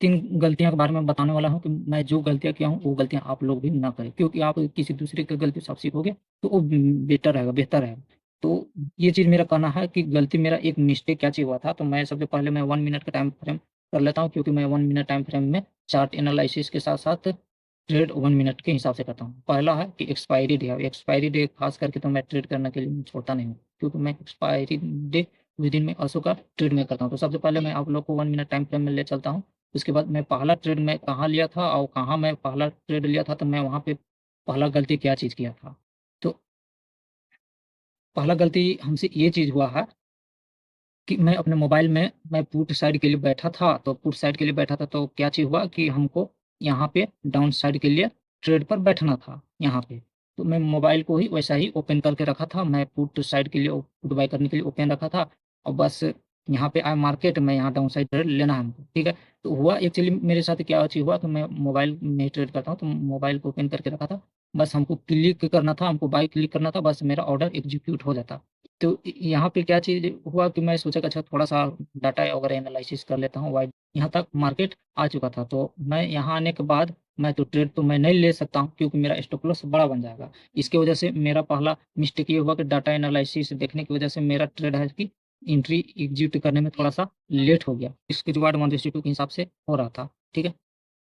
3 गलतियाँ के बारे में बताने वाला हूँ कि मैं जो गलतियाँ किया हूँ, वो गलतियाँ आप लोग भी ना करें, क्योंकि आप किसी दूसरे की गलती से आप सीखोगे, तो वो बेटर रहेगा, बेहतर रहेगा। तो ये चीज़ मेरा कहना है कि गलती मेरा एक मिस्टेक क्या चीज़ हुआ था, तो मैं सबसे पहले मैं 1 मिनट का टाइम फ्रेम कर लेता हूँ, क्योंकि मैं 1 मिनट टाइम फ्रेम में चार्ट एनालिसिस के साथ-साथ ट्रेड 1 मिनट के हिसाब से करता हूँ। पहला है कि एक्सपायरी डे ख़ास करके तो मैं ट्रेड करने के लिए मैं छोड़ता नहीं हूँ, क्योंकि मैं एक्सपायरी डे विदिन में also का ट्रेड मैं करता हूँ। तो सबसे पहले मैं आप लोग को 1 मिनट टाइम फ्रेम में ले चलता हूँ। उसके बाद मैं पहला ट्रेड मैं कहाँ लिया था और कहाँ मैं पहला ट्रेड लिया था, तो मैं वहाँ पे पहला गलती क्या चीज़ किया था। तो पहला गलती हमसे ये चीज़ हुआ है कि मैं अपने मोबाइल में मैं पुट साइड के लिए बैठा था, तो पुट साइड के लिए बैठा था तो क्या चीज़ हुआ कि हमको यहाँ पे डाउन साइड के लिए ट्रेड पर बैठना था यहाँ पे। तो मैं मोबाइल को ही वैसा ही ओपन करके रखा था, मैं पुट साइड के लिए पुट बाय करने के लिए ओपन रखा था और बस यहाँ पे आया मार्केट में यहाँ डाउन साइड ट्रेड लेना है हमको, ठीक है। तो हुआ एक्चुअली मेरे साथ क्या चीज़ हुआ कि मैं मोबाइल में ही ट्रेड करता हूँ, तो मोबाइल को ओपन करके रखा था। बस हमको क्लिक करना था, हमको बाय क्लिक करना था, बस मेरा ऑर्डर एग्ज़ीक्यूट हो जाता। तो यहाँ पे क्या चीज़ हुआ कि मैं सोचा कि अच्छा थोड़ा-सा डाटा वगैरह एनालिसिस कर लेता हूँ, वाइड यहाँ तक मार्केट आ चुका था। तो मैं यहाँ आने के बाद मैं तो ट्रेड तो मैं नहीं ले सकता हूँ, क्योंकि मेरा स्टॉप लॉस बड़ा बन जाएगा। इसकी वजह से मेरा पहला मिस्टेक ये हुआ कि डाटा एनालिसिस देखने की वजह से मेरा ट्रेड है कि एंट्री एग्ज़ीक्यूट करने में थोड़ा-सा लेट हो गया। इसकी रिवार्ड 1:2 के हिसाब से हो रहा था, ठीक है।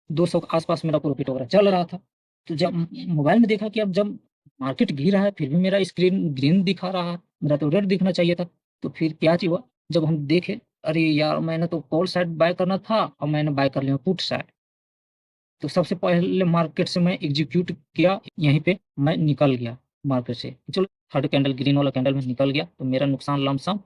200 के आस-पास मेरा प्रॉफ़िट वगैरह चल रहा था। तो जब मोबाइल में देखा कि अब जब मार्केट गिर रहा है, फिर भी मेरा स्क्रीन ग्रीन दिखा रहा है, मेरा तो रेड दिखना चाहिए था। तो फिर क्या चीज़ हुआ, जब हम देखे, अरे यार! मैंने तो कॉल साइड बाय करना था और मैंने बाय कर लिया पुट साइड। तो सबसे पहले मार्केट से मैं एग्ज़ीक्यूट किया, यहीं पे मैं निकल गया मार्केट से। चलो थर्ड कैंडल ग्रीन वाला कैंडल में निकल गया, तो मेरा नुकसान लमसम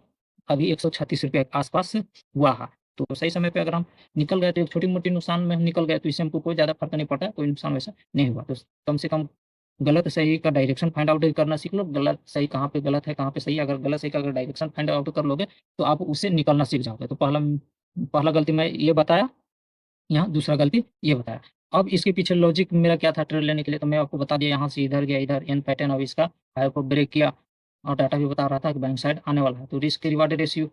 अभी ₹136 के आस-पास हुआ है। तो सही समय पे अगर हम निकल गए तो एक छोटी-मोटी नुकसान में हम निकल गए, तो इससे हमको कोई ज़्यादा फ़र्क नहीं पड़ता, कोई नुकसान वैसा नहीं हुआ। तो कम से कम गलत सही का डायरेक्शन फाइंड आउट करना सीख लो, गलत सही कहाँ पे गलत है, कहाँ पे सही है। अगर गलत सही का अगर डायरेक्शन फाइंड आउट कर लोगे, तो आप उससे निकलना सीख जाओगे। तो पहला पहला गलती मैं ये बताया, यहाँ दूसरा गलती ये बताया। अब इसके पीछे लॉजिक मेरा क्या था ट्रेड लेने के लिए, तो मैं आपको बता दिया, यहाँ से इधर गया, इधर एन पैटर्न अब इसका हाई को ब्रेक किया और डाटा भी बता रहा था कि बैंक साइड आने वाला है। तो रिस्क रिवार्ड रेशियो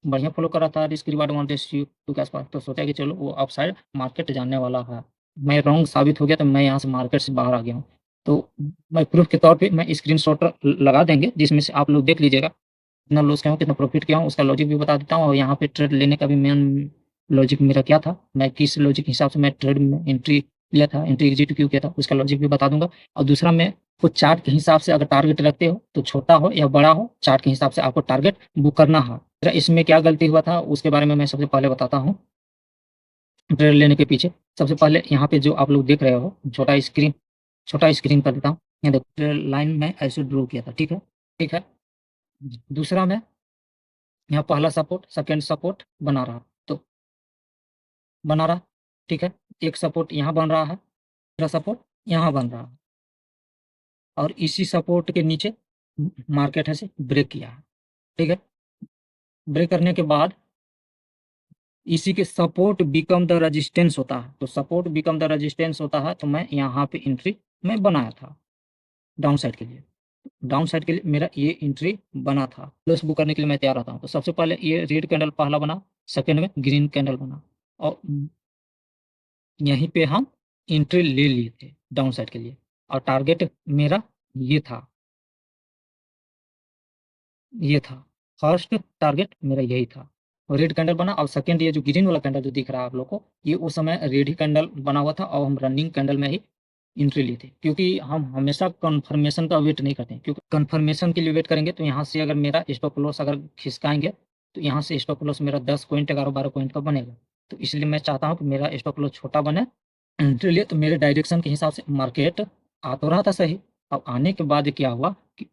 बढ़िया फ़ॉलो कर रहा था, रिस्क रिवार्ड 1:2 के आस-पास। तो सोचा कि चलो वो अपसाइड मार्केट जाने वाला है। मैं रॉन्ग साबित हो गया, तो मैं यहाँ से मार्केट से बाहर आ गया हूँ। तो मैं प्रूफ़ के तौर पे मैं स्क्रीनशॉट लगा देंगे, जिसमें से आप लोग देख लीजिएगा। कितना लॉस किया हूँ, कितना प्रॉफ़िट किया हूँ, उसका लॉजिक भी बता देता हूँ और यहाँ पे ट्रेड लेने का भी मेन लॉजिक मेरा क्या था, मैं किस लॉजिक के हिसाब से मैं ट्रेड में एंट्री लिया था, एंट्री एग्ज़िट क्यों किया था, उसका लॉजिक भी बता दूँगा। और दूसरा मैं कुछ चार्ट के हिसाब से अगर टारगेट रखते हो, तो छोटा हो या बड़ा हो, चार्ट के हिसाब से आपको टारगेट बुक करना है। मेरा इसमें क्या गलती हुआ था, उसके बारे में मैं सबसे पहले बताता हूँ, ट्रेड लेने के पीछे। सबसे पहले यहाँ पे जो आप लोग देख रहे हो, छोटा स्क्रीन कर देता हूँ। यहाँ देखो ट्रेड लाइन में ऐसे ड्रॉ किया था, ठीक है? ठीक है? दूसरा मैं यहाँ पहला सपोर्ट, सेकंड सपोर्ट बना रहा, तो बना रहा, ठीक है? एक सपोर्ट यहाँ बन रहा है, दूसरा सपोर्ट यहाँ बन रहा है और इसी सपोर्ट के नीचे मार्केट ऐसे ब्रेक किया है, ठीक है? ब्रेक करने के बाद इसी के सपोर्ट बिकम द रेजिस्टेंस होता है, तो सपोर्ट बिकम द रेजिस्टेंस होता है, तो मैं यहाँ पे एंट्री मैं बनाया था, डाउन साइड के लिए। डाउन साइड के लिए मेरा ये एंट्री बना था, प्लस बुक करने के लिए मैं तैयार रहता हूँ। तो सबसे पहले ये रेड कैंडल पहला बना, सेकंड में ग्रीन कैंडल बना और यहीं पे हम एंट्री ले लिए थे डाउन साइड के लिए और टारगेट मेरा ये था, ये था। फर्स्ट टारगेट मेरा यही था। रेड कैंडल बना और सेकंड ये जो ग्रीन वाला कैंडल जो दिख रहा है आप लोग को, ये उस समय रेड ही कैंडल बना हुआ था और हम रनिंग कैंडल में ही एंट्री लिए थे। क्योंकि हम हमेशा कन्फर्मेशन का वेट नहीं करते हैं, क्योंकि कन्फर्मेशन के लिए वेट करेंगे तो यहाँ से अगर मेरा स्टॉप लॉस अगर खिसकाएँगे, तो यहाँ से स्टॉप लॉस मेरा 10 पॉइंट 11-12 पॉइंट का बनेगा। तो इसलिए मैं चाहता हूँ कि मेरा स्टॉप लॉस छोटा बने, एंट्री लिए तो मेरे डायरेक्शन के हिसाब से मार्केट आ तो रहा था सही। अब आने के बाद क्या हुआ कि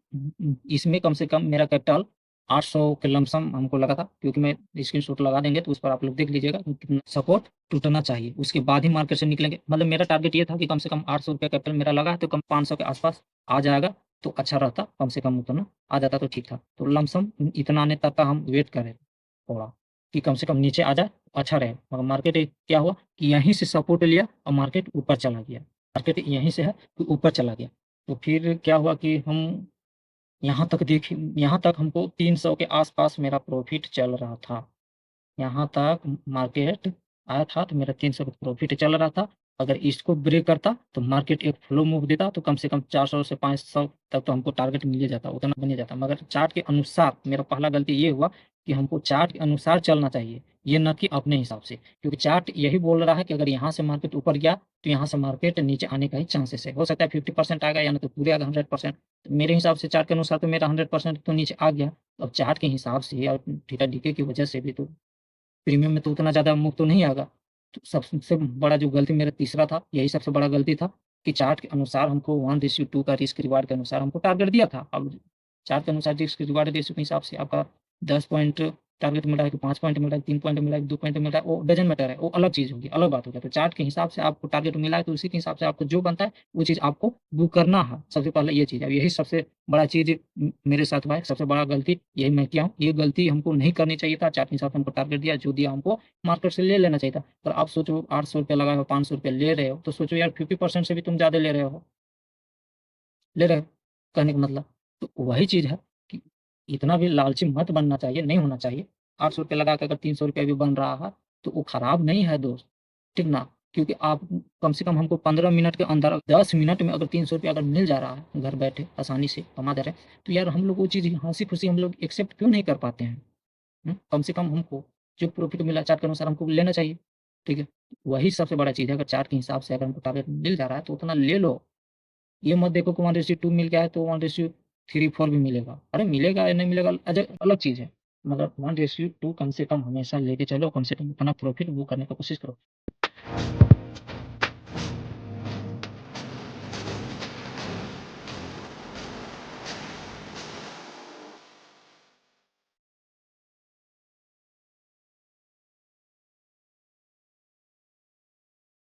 इसमें कम से कम मेरा कैपिटल 800 के लमसम हमको लगा था, क्योंकि मैं स्क्रीनशॉट लगा देंगे तो उस पर आप लोग देख लीजिएगा कि कितना सपोर्ट टूटना चाहिए, उसके बाद ही मार्केट से निकलेंगे। मतलब मेरा टारगेट ये था कि कम से कम ₹800 कैपिटल मेरा लगा है, तो कम 500 के आसपास आ जाएगा तो अच्छा रहता, कम से कम उतना आ जाता तो ठीक था। तो लमसम इतना आने तक का हम वेट करें थोड़ा, कि कम से कम नीचे आ जाए, अच्छा रहे। मगर मार्केट क्या हुआ कि यहीं से सपोर्ट लिया और मार्केट ऊपर चला गया। मार्केट यहीं से है कि ऊपर चला गया। तो फिर क्या हुआ कि हम यहाँ तक देखे, यहाँ तक हमको 300 के आस-पास मेरा प्रॉफ़िट चल रहा था। यहाँ तक मार्केट आया था तो मेरा 300 का प्रॉफ़िट चल रहा था। अगर इसको ब्रेक करता तो मार्केट एक फ्लो मूव देता तो कम से कम 400 से 500 तक तो हमको टारगेट मिल ही जाता, उतना बन ही जाता। मगर चार्ट के अनुसार मेरा पहला गलती ये हुआ कि हमको चार्ट के अनुसार चलना चाहिए, ये ना कि अपने हिसाब से। क्योंकि चार्ट यही बोल रहा है कि अगर यहाँ से मार्केट ऊपर गया तो यहाँ से मार्केट नीचे आने का ही चांसेस है। हो सकता है 50% आ गया या नहीं तो पूरे आ गया 100%। तो मेरे हिसाब से चार्ट के अनुसार तो मेरा 100% तो नीचे आ गया। अब चार्ट के हिसाब से और थीटा डीके की वजह से भी तो प्रीमियम में तो उतना ज़्यादा मुँह तो नहीं आएगा। तो सबसे बड़ा जो गलती मेरा तीसरा था, यही सबसे बड़ा गलती था कि चार्ट के अनुसार हमको 1:2 का रिस्क रिवार्ड के अनुसार हमको टारगेट दिया था। अब चार्ट के अनुसार रिस्क रिवार्ड रेशियो के हिसाब से आपका 10 पॉइंट टारगेट मिल रहा है कि 5 पॉइंट मिल रहा है, 3 पॉइंट मिल रहा है, 2 पॉइंट मिल रहा है, वो डज़न्ट मैटर है, वो अलग चीज़ होगी, अलग बात हो गया। तो चार्ट के हिसाब से आपको टारगेट मिला है तो उसी के हिसाब से आपको जो बनता है, वो चीज़ आपको वो करना है। सबसे पहले ये चीज़ है, यही सबसे बड़ा चीज़ मेरे साथ हुआ है, सबसे बड़ा गलती यही मैं किया हूँ। ये गलती हमको नहीं करनी चाहिए था, चार्ट के हिसाब से हमको टारगेट दिया, जो दिया हमको मार्केट से ले लेना चाहिए था। पर आप सोचो ₹800 लगाए हो, ₹500 ले रहे हो, तो सोचो यार 50% से भी तुम ज़्यादा ले रहे हो, कहने का मतलब। तो वही चीज़ है कि इतना भी लालची मत बनना चाहिए, नहीं होना चाहिए। ₹800 लगा के अगर ₹300 भी बन रहा है, तो वो खराब नहीं है दोस्त, ठीक ना? क्योंकि आप कम से कम हमको 15 मिनट के अंदर 10 मिनट में अगर ₹300 अगर मिल जा रहा है, घर बैठे आसानी से कमा दे रहे हैं, तो यार हम लोग वो चीज़ हँसी-खुशी हम लोग एक्सेप्ट क्यों नहीं कर पाते हैं? कम से कम हमको जो प्रॉफ़िट मिला चार्ट के अनुसार हमको लेना चाहिए, ठीक है? वही सबसे बड़ा चीज़ है, अगर चार्ट के हिसाब से अगर हमको टारगेट मिल जा रहा है, तो उतना ले लो। ये मत देखो कि 1:2 मिल गया है तो 1:3-4 भी मिलेगा। अरे मिलेगा या नहीं मिलेगा अलग चीज़ है। मगर 1:2 कम से कम हमेशा लेके चलो, कम से कम अपना प्रॉफ़िट वो करने का कोशिश करो।